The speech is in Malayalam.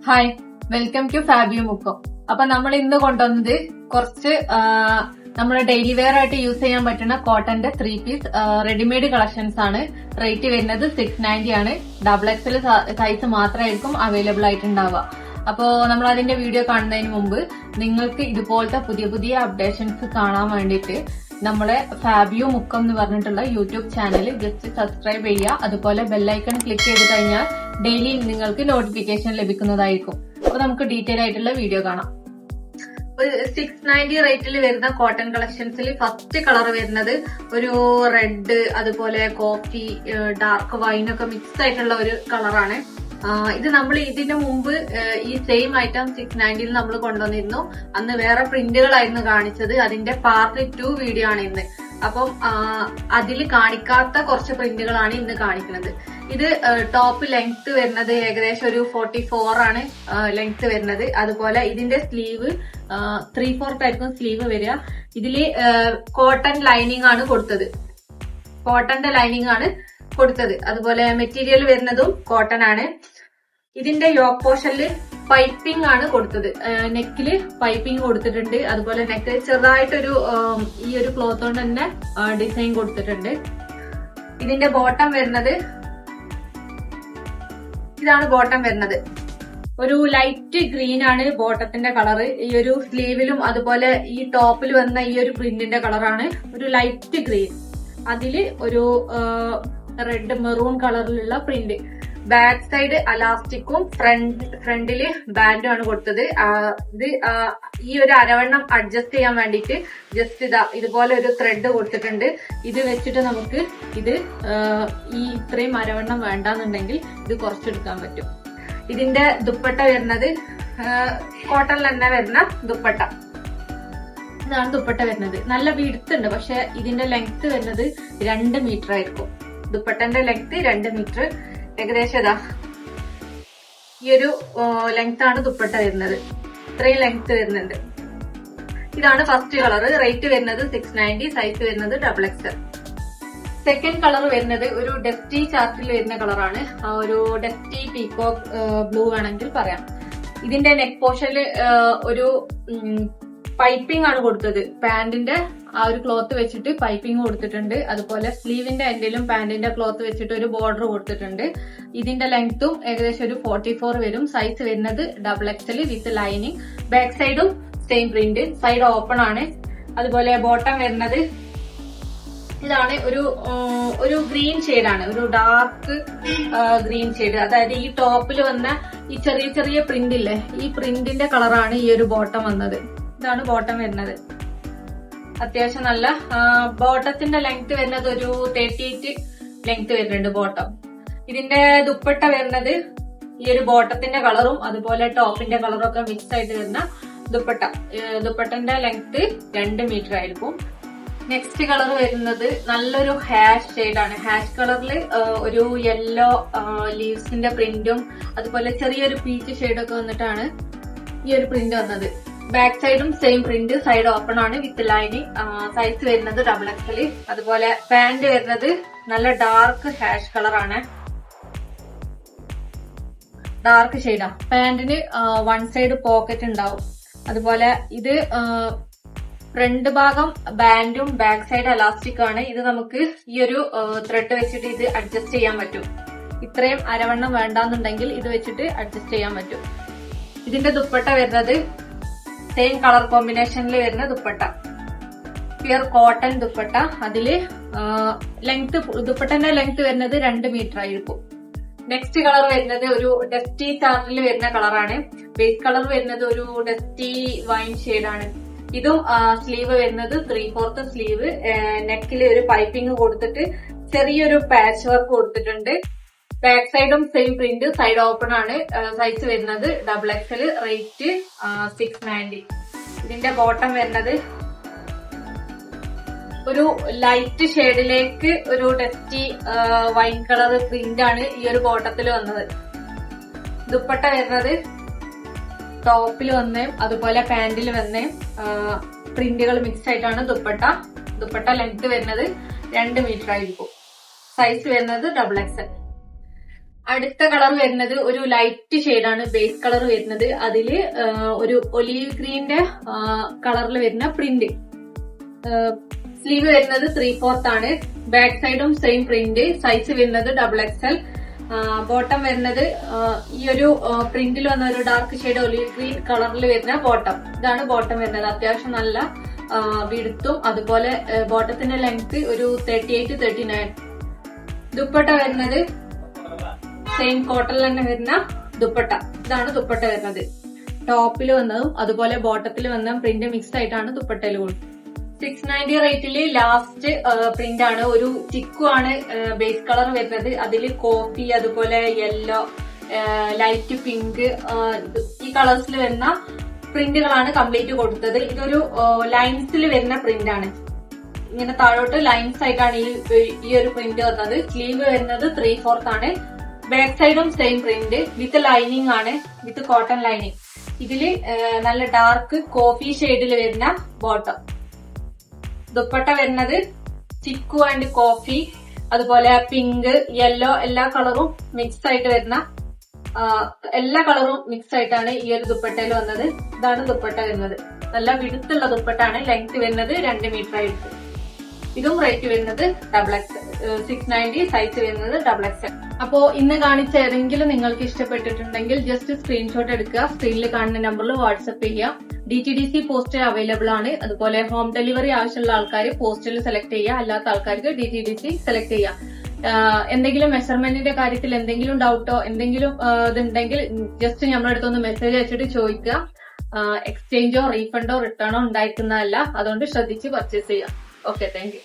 ഹായ്, വെൽക്കം ടു ഫാബിയോ മുക്കോ. അപ്പൊ നമ്മൾ ഇന്ന് കൊണ്ടുവന്നത് കുറച്ച് നമ്മുടെ ഡെയിലി വെയർ ആയിട്ട് യൂസ് ചെയ്യാൻ പറ്റുന്ന കോട്ടന്റെ 3 പീസ് റെഡിമെയ്ഡ് കളക്ഷൻസ് ആണ്. റേറ്റ് വരുന്നത് 690 ആണ്. XXL സൈസ് മാത്രമായിരിക്കും അവൈലബിൾ ആയിട്ടുണ്ടാവുക. അപ്പോ നമ്മൾ അതിന്റെ വീഡിയോ കാണുന്നതിന് മുമ്പ് നിങ്ങൾക്ക് ഇതുപോലത്തെ പുതിയ പുതിയ അപ്ഡേഷൻസ് കാണാൻ വേണ്ടിയിട്ട് നമ്മളെ ഫാബിയോ മുക്കം എന്ന് പറഞ്ഞിട്ടുള്ള യൂട്യൂബ് ചാനൽ ജസ്റ്റ് സബ്സ്ക്രൈബ് ചെയ്യുക. അതുപോലെ ബെല്ലൈക്കൺ ക്ലിക്ക് ചെയ്ത് കഴിഞ്ഞാൽ ഡെയിലി നിങ്ങൾക്ക് നോട്ടിഫിക്കേഷൻ ലഭിക്കുന്നതായിരിക്കും. അപ്പൊ നമുക്ക് ഡീറ്റെയിൽ ആയിട്ടുള്ള വീഡിയോ കാണാം. 690 റേറ്റിൽ വരുന്ന കോട്ടൺ കളക്ഷൻസിൽ ഫസ്റ്റ് കളർ വരുന്നത് ഒരു റെഡ്, അതുപോലെ കോഫി, ഡാർക്ക് വൈൻ ഒക്കെ മിക്സ് ആയിട്ടുള്ള ഒരു കളറാണ്. ഇത് നമ്മൾ ഇതിനു മുമ്പ് ഈ സെയിം ഐറ്റം 690 നമ്മൾ കൊണ്ടുവന്നിരുന്നു. അന്ന് വേറെ പ്രിന്റുകളായിരുന്നു കാണിച്ചത്. അതിന്റെ പാർട്ട് 2 വീഡിയോ ആണ് ഇന്ന്. അപ്പം അതിൽ കാണിക്കാത്ത കുറച്ച് പ്രിന്റുകളാണ് ഇന്ന് കാണിക്കുന്നത്. ഇത് ടോപ്പ് ലെങ്ത് വരുന്നത് ഏകദേശം ഒരു 44 ആണ് ലെങ്ത് വരുന്നത്. അതുപോലെ ഇതിന്റെ സ്ലീവ് 3/4 ആയിരിക്കും സ്ലീവ് വരിക. ഇതില് കോട്ടൺ ലൈനിങ് ആണ് കൊടുത്തത്. കോട്ടന്റെ ലൈനിങ് ആണ് കൊടുത്തത്. അതുപോലെ മെറ്റീരിയൽ വരുന്നതും കോട്ടൺ ആണ്. ഇതിന്റെ യോക്ക് പോർഷനിൽ പൈപ്പിംഗ് ആണ് കൊടുത്തത്. നെക്കില് പൈപ്പിംഗ് കൊടുത്തിട്ടുണ്ട്. അതുപോലെ നെക്ക് ചെറുതായിട്ടൊരു ഈ ഒരു ക്ലോത്ത് കൊണ്ട് തന്നെ ഡിസൈൻ കൊടുത്തിട്ടുണ്ട്. ഇതിന്റെ ബോട്ടം വരുന്നത് ഇതാണ്. ബോട്ടം വരുന്നത് ഒരു ലൈറ്റ് ഗ്രീൻ ആണ് ബോട്ടത്തിന്റെ കളർ. ഈ ഒരു സ്ലീവിലും അതുപോലെ ഈ ടോപ്പിൽ വന്ന ഈ ഒരു പ്രിന്റിന്റെ കളറാണ് ഒരു ലൈറ്റ് ഗ്രീൻ. അതില് ഒരു റെഡ് മെറൂൺ കളറിലുള്ള പ്രിന്റ്. ബാക്ക് സൈഡ് അലാസ്റ്റിക്കും ഫ്രണ്ടില് ബാൻഡും ആണ് കൊടുത്തത്. ഇത് ഈ ഒരു അരവണ്ണം അഡ്ജസ്റ്റ് ചെയ്യാൻ വേണ്ടിയിട്ട് ജസ്റ്റ് ഇതുപോലെ ഒരു ത്രെഡ് കൊടുത്തിട്ടുണ്ട്. ഇത് വെച്ചിട്ട് നമുക്ക് ഇത് ഈ ഇത്രയും അരവണ്ണം വേണ്ടാന്നുണ്ടെങ്കിൽ ഇത് കുറച്ചെടുക്കാൻ പറ്റും. ഇതിന്റെ ദുപ്പട്ട വരുന്നത് കോട്ടണിൽ തന്നെ വരുന്ന ദുപ്പട്ട. ഇതാണ് ദുപ്പട്ട വരുന്നത്. നല്ല വിടുത്തുണ്ട്, പക്ഷെ ഇതിന്റെ ലെങ്ത് വരുന്നത് 2 മീറ്റർ ആയിരിക്കും. ദുപ്പട്ടന്റെ ലെങ്ത് 2 മീറ്റർ. ഏകദേശം ഈ ഒരു ലെങ്ത് ആണ് ദുപ്പട്ട വരുന്നത്. ഇത്രയും ലെങ്ത് വരുന്നുണ്ട്. ഇതാണ് ഫസ്റ്റ് കളർ. റേറ്റ് വരുന്നത് 690. സൈസ് വരുന്നത് XXL. സെക്കൻഡ് കളർ വരുന്നത് ഒരു ഡസ്റ്റി ചാർട്ടിൽ വരുന്ന കളറാണ്. ഒരു ഡസ്റ്റി പീകോക്ക് ബ്ലൂ വേണമെങ്കിൽ പറയാം. ഇതിന്റെ നെക്ക് പോർഷനിൽ ഒരു പൈപ്പിംഗ് ആണ് കൊടുത്തത്. പാന്റിന്റെ ആ ഒരു ക്ലോത്ത് വെച്ചിട്ട് പൈപ്പിംഗ് കൊടുത്തിട്ടുണ്ട്. അതുപോലെ സ്ലീവിന്റെ എൻഡിലും പാന്റിന്റെ ക്ലോത്ത് വെച്ചിട്ട് ഒരു ബോർഡർ കൊടുത്തിട്ടുണ്ട്. ഇതിന്റെ ലെങ്ത്തും ഏകദേശം ഒരു 44 വരും. സൈസ് വരുന്നത് XXL വിത്ത് ലൈനിങ്. ബാക്ക് സൈഡും സെയിം പ്രിന്റ്. സൈഡ് ഓപ്പൺ ആണ്. അതുപോലെ ബോട്ടം വരുന്നത് ഇതാണ്. ഒരു ഗ്രീൻ ഷെയ്ഡാണ്. ഒരു ഡാർക്ക് ഗ്രീൻ ഷെയ്ഡ്. അതായത് ഈ ടോപ്പിൽ വന്ന ഈ ചെറിയ ചെറിയ പ്രിന്റ് ഇല്ലേ, ഈ പ്രിന്റിന്റെ കളറാണ് ഈ ഒരു ബോട്ടം വന്നത്. ഇതാണ് ബോട്ടം വരുന്നത്. അത്യാവശ്യം നല്ല ബോട്ടത്തിന്റെ ലെങ്ത് വരുന്നത് ഒരു 38 ലെങ്ത് വരുന്നുണ്ട് ബോട്ടം. ഇതിന്റെ ദുപ്പട്ട വരുന്നത് ഈ ഒരു ബോട്ടത്തിന്റെ കളറും അതുപോലെ ടോപ്പിന്റെ കളറും ഒക്കെ മിക്സ് ആയിട്ട് വരുന്ന ദുപ്പട്ട. ദുപ്പട്ടന്റെ ലെങ്ത് 2 മീറ്റർ ആയിരിക്കും. നെക്സ്റ്റ് കളർ വരുന്നത് നല്ലൊരു ഹാഷ് ഷെയ്ഡാണ്. ഹാഷ് കളറിൽ ഒരു യെല്ലോ ലീവ്സിന്റെ പ്രിന്റും അതുപോലെ ചെറിയൊരു പീച്ച് ഷെയ്ഡൊക്കെ വന്നിട്ടാണ് ഈ ഒരു പ്രിന്റ് വന്നത്. ബാക്ക് സൈഡും സെയിം പ്രിന്റ്. സൈഡ് ഓപ്പൺ ആണ് വിത്ത് ലൈനിങ്. സൈസ് വരുന്നത് XXL. അതുപോലെ പാന്റ് വരുന്നത് നല്ല ഡാർക്ക് ഹാഷ് കളറാണ്. ഡാർക്ക് ഷെയ്ഡാ. പാന്റിന് 1 സൈഡ് പോക്കറ്റ് ഉണ്ടാവും. അതുപോലെ ഇത് ഫ്രണ്ട് ഭാഗം ബാൻഡും ബാക്ക് സൈഡ് അലാസ്റ്റിക് ആണ്. ഇത് നമുക്ക് ഈ ഒരു ത്രെഡ് വെച്ചിട്ട് ഇത് അഡ്ജസ്റ്റ് ചെയ്യാൻ പറ്റും. ഇത്രയും അരവണ്ണം വേണ്ടാന്നുണ്ടെങ്കിൽ ഇത് വെച്ചിട്ട് അഡ്ജസ്റ്റ് ചെയ്യാൻ പറ്റും. ഇതിന്റെ ദുപ്പട്ട വരുന്നത് സെയിം കളർ കോമ്പിനേഷനിൽ വരുന്ന ദുപ്പട്ട. Pure cotton dupatta. അതില് ലെങ്ത്, ദുപ്പട്ടന്റെ ലെങ്ത് വരുന്നത് 2 മീറ്റർ ആയിരിക്കും. നെക്സ്റ്റ് കളർ വരുന്നത് ഒരു ഡസ്റ്റി ചാർട്ടിൽ വരുന്ന കളറാണ്. ബേസ് കളർ വരുന്നത് ഒരു ഡസ്റ്റി വൈൻ ഷെയ്ഡാണ്. ഇതും സ്ലീവ് വരുന്നത് 3/4 സ്ലീവ്. നെക്കിൽ ഒരു പൈപ്പിംഗ് കൊടുത്തിട്ട് ചെറിയൊരു പാച്ച് വർക്ക് കൊടുത്തിട്ടുണ്ട്. ബാക്ക് സൈഡും സെയിം പ്രിന്റ്. സൈഡ് ഓപ്പൺ ആണ്. സൈസ് വരുന്നത് XXL. റേറ്റ് 690. ഇതിന്റെ ബോട്ടം വരുന്നത് ഒരു ലൈറ്റ് ഷെയ്ഡിലേക്ക് ഒരു ഡസ്റ്റി വൈൻ കളർ പ്രിന്റ് ആണ് ഈ ഒരു ബോട്ടത്തിൽ വന്നത്. ദുപ്പട്ട വരുന്നത് ടോപ്പിൽ വന്നേം അതുപോലെ പാന്റിൽ വന്നേം പ്രിന്റുകൾ മിക്സ് ആയിട്ടാണ് ദുപ്പട്ട. ദുപ്പട്ട ലെങ്ത് വരുന്നത് 2 മീറ്റർ ആയിരിക്കും. സൈസ് വരുന്നത് XXL. അടുത്ത കളർ വരുന്നത് ഒരു ലൈറ്റ് ഷെയ്ഡാണ് ബേസ് കളർ വരുന്നത്. അതില് ഒരു ഒലീവ് ഗ്രീന്റെ കളറിൽ വരുന്ന പ്രിന്റ്. സ്ലീവ് വരുന്നത് 3/4 ആണ്. ബാക്ക് സൈഡും സെയിം പ്രിന്റ്. സൈസ് വരുന്നത് XXL. ബോട്ടം വരുന്നത് ഈ ഒരു പ്രിന്റിൽ വന്ന ഒരു ഡാർക്ക് ഷെയ്ഡ് ഒലീവ് ഗ്രീൻ കളറിൽ വരുന്ന ബോട്ടം. ഇതാണ് ബോട്ടം വരുന്നത്. അത്യാവശ്യം നല്ല വിടുത്തും അതുപോലെ ബോട്ടത്തിന്റെ ലെങ്ത് ഒരു 38-39. ദുപ്പട്ട വരുന്നത് സെയിം കോട്ടണിൽ തന്നെ വരുന്ന ദുപ്പട്ട. ഇതാണ് ദുപ്പട്ട വരുന്നത്. ടോപ്പിൽ വന്നതും അതുപോലെ ബോട്ടത്തിൽ വന്ന പ്രിന്റ് മിക്സ് ആയിട്ടാണ് ദുപ്പട്ടയിൽ കൊടുത്തത്. 690 റേറ്റില് ലാസ്റ്റ് പ്രിന്റ് ആണ്. ഒരു ചിക്കു ആണ് ബേസ് കളർ വരുന്നത്. അതില് കോഫി അതുപോലെ യെല്ലോ, ലൈറ്റ് പിങ്ക് ഈ കളേഴ്സിൽ വരുന്ന പ്രിന്റുകളാണ് കംപ്ലീറ്റ് കൊടുത്തത്. ഇതൊരു ലൈൻസിൽ വരുന്ന പ്രിന്റ് ആണ്. ഇങ്ങനെ താഴോട്ട് ലൈൻസ് ആയിട്ടാണ് ഈ ഒരു പ്രിന്റ് വന്നത്. സ്ലീവ് വരുന്നത് 3/4 ആണ്. ബാക്ക് സൈഡും സെയിം പ്രിന്റ് വിത്ത് ലൈനിങ് ആണ്, വിത്ത് കോട്ടൺ ലൈനിങ്. ഇതില് നല്ല ഡാർക്ക് കോഫി ഷെയ്ഡിൽ വരുന്ന ബോട്ടം. ദുപ്പട്ട വരുന്നത് ചിക്കു ആൻഡ് കോഫി അതുപോലെ പിങ്ക്, യെല്ലോ എല്ലാ കളറും മിക്സ് ആയിട്ട് വരുന്ന എല്ലാ കളറും മിക്സ് ആയിട്ടാണ് ഈ ഒരു ദുപ്പട്ടയിൽ വന്നത്. ഇതാണ് ദുപ്പട്ട വരുന്നത്. നല്ല വിടുത്തുള്ള ദുപ്പട്ടാണ്. ലെങ്ത് വരുന്നത് 2 മീറ്റർ ആയിട്ട്. ഇതും റേറ്റ് വരുന്നത് XXL. 690. സൈസ് വരുന്നത് XXL. അപ്പോ ഇന്ന് കാണിച്ച ഏതെങ്കിലും നിങ്ങൾക്ക് ഇഷ്ടപ്പെട്ടിട്ടുണ്ടെങ്കിൽ ജസ്റ്റ് സ്ക്രീൻഷോട്ട് എടുക്കുക. സ്ക്രീനിൽ കാണുന്ന നമ്പറിൽ വാട്സ്ആപ്പ് ചെയ്യുക. DTDC പോസ്റ്റ് അവൈലബിൾ ആണ്. അതുപോലെ ഹോം ഡെലിവറി ആവശ്യമുള്ള ആൾക്കാർ പോസ്റ്റിൽ സെലക്ട് ചെയ്യുക, അല്ലാത്ത ആൾക്കാർക്ക് DTDC സെലക്ട് ചെയ്യുക. എന്തെങ്കിലും മെഷർമെന്റിന്റെ കാര്യത്തിൽ എന്തെങ്കിലും ഡൗട്ടോ എന്തെങ്കിലും ഇതുണ്ടെങ്കിൽ ജസ്റ്റ് നമ്മുടെ അടുത്തൊന്ന് മെസ്സേജ് അയച്ചിട്ട് ചോദിക്കുക. എക്സ്ചേഞ്ചോ റീഫണ്ടോ റിട്ടേണോ ഉണ്ടായിരിക്കുന്നതല്ല. അതുകൊണ്ട് ശ്രദ്ധിച്ച് പർച്ചേസ് ചെയ്യുക. Okay, thank you.